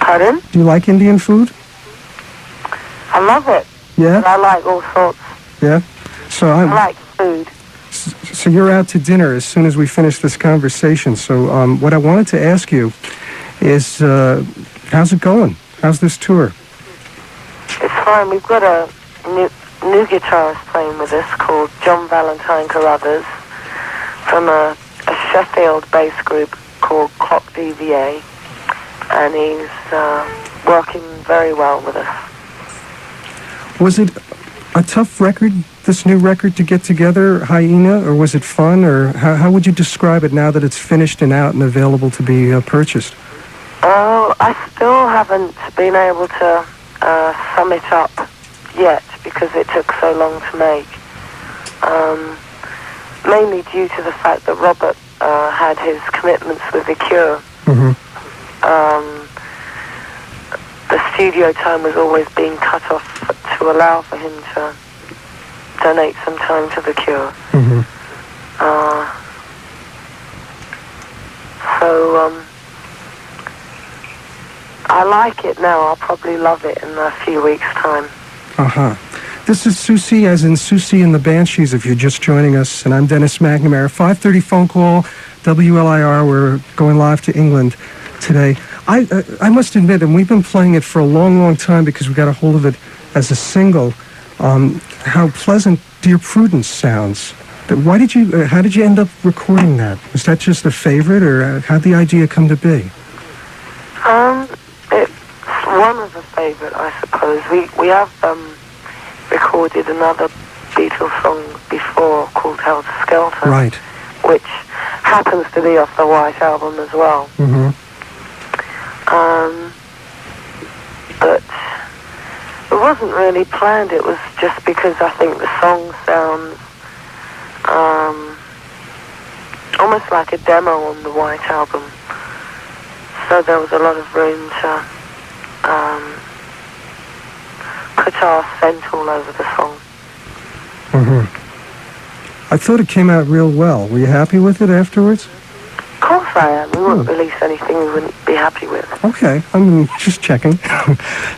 Pardon? Do you like Indian food? I love it. Yeah? I like all sorts. Yeah? So I like food. So you're out to dinner as soon as we finish this conversation. So what I wanted to ask you is, how's it going? How's this tour? It's fine. We've got a new guitarist playing with us called John Valentine Carruthers from a Sheffield bass group called Clock DVA, and he's working very well with us. Was it a tough record, this new record, to get together, Hyena, or was it fun, or how would you describe it now that it's finished and out and available to be purchased? Oh, I still haven't been able to sum it up yet because it took so long to make. Mainly due to the fact that Robert had his commitments with The Cure. Mm-hmm. The studio time was always being cut off to allow for him to donate some time to The Cure. Mm-hmm. So I like it now. I'll probably love it in a few weeks' time. Uh-huh. This is Siouxsie, as in Siouxsie and the Banshees, if you're just joining us, and I'm Denis McNamara. 5:30 phone call, WLIR. We're going live to England today. I must admit, and we've been playing it for a long, long time because we got a hold of it as a single, how pleasant Dear Prudence sounds. How did you end up recording that? Was that just a favorite, or how'd the idea come to be? It's one of the favorite, I suppose. We have recorded another Beatles song before called Helter Skelter. Right. Which happens to be off the White Album as well. Mm-hmm. But it wasn't really planned. It was just because I think the song sounds almost like a demo on the White Album. So there was a lot of room to put our scent all over the song. Mm-hmm. I thought it came out real well. Were you happy with it afterwards? Of course I am. We wouldn't release anything we wouldn't be happy with. Okay, I'm just checking.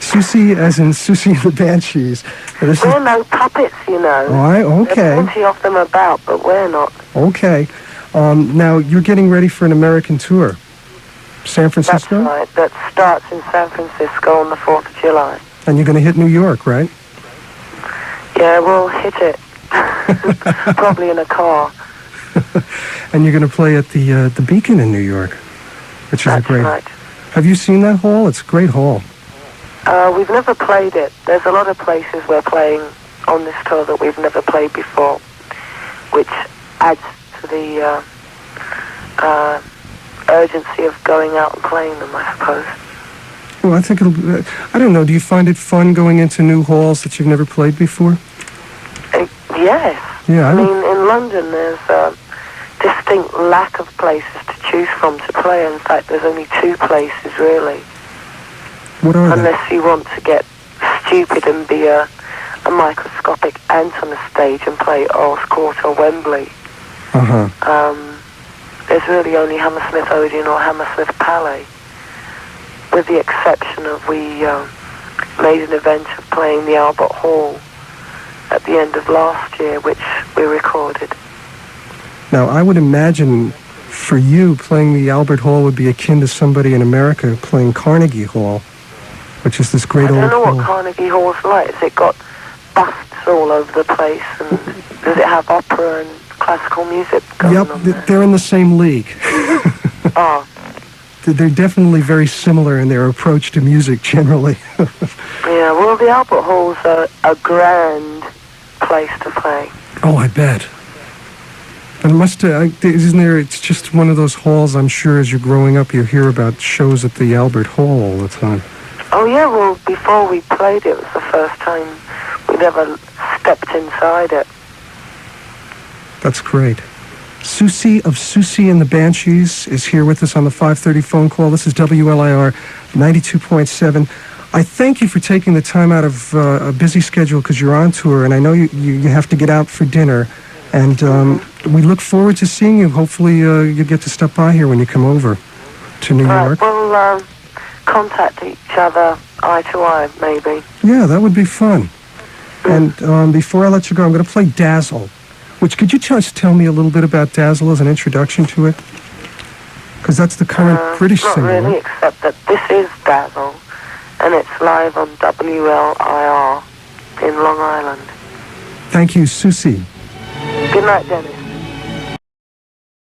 Siouxsie, as in Siouxsie and the Banshees. We're no puppets, you know. All right, okay. There's plenty of them about, but we're not. Okay. Now, you're getting ready for an American tour. San Francisco? That's right. That starts in San Francisco on the 4th of July. And you're going to hit New York, right? Yeah, we'll hit it. Probably in a car. And you're going to play at the Beacon in New York, which is That's a great... right. Have you seen that hall? It's a great hall. We've never played it. There's a lot of places we're playing on this tour that we've never played before, which adds to the urgency of going out and playing them, I suppose. Well, I think it'll... I don't know. Do you find it fun going into new halls that you've never played before? Yes. Yeah, I mean, in London, there's a distinct lack of places to choose from to play. In fact, there's only two places, really. What are they? Unless you want to get stupid and be a microscopic ant on the stage and play Earl's Court or Wembley. Uh-huh. There's really only Hammersmith Odeon or Hammersmith Palais, with the exception of we made an event of playing the Albert Hall at the end of last year, which we recorded. Now, I would imagine for you, playing the Albert Hall would be akin to somebody in America playing Carnegie Hall, which is this great old hall. I don't know what Carnegie Hall's like. Has it got busts all over the place? And does it have opera and classical music going on there? They're in the same league. Oh. They're definitely very similar in their approach to music, generally. Yeah, well, the Albert Hall's a grand place to play. Oh, I bet. And isn't there, it's just one of those halls, I'm sure, as you're growing up, you hear about shows at the Albert Hall all the time. Oh, yeah, well, before we played it was the first time we'd ever stepped inside it. That's great. Siouxsie of Siouxsie and the Banshees is here with us on the 5:30 phone call. This is WLIR 92.7. I thank you for taking the time out of a busy schedule because you're on tour, and I know you have to get out for dinner. And we look forward to seeing you. Hopefully you get to stop by here when you come over to New York. Well, contact each other eye to eye, maybe. Yeah, that would be fun. And before I let you go, I'm going to play Dazzle. Which, could you just tell me a little bit about Dazzle as an introduction to it? Because that's the current British not single. Really, except that this is Dazzle, and it's live on WLIR in Long Island. Thank you, Siouxsie. Good night, Dennis.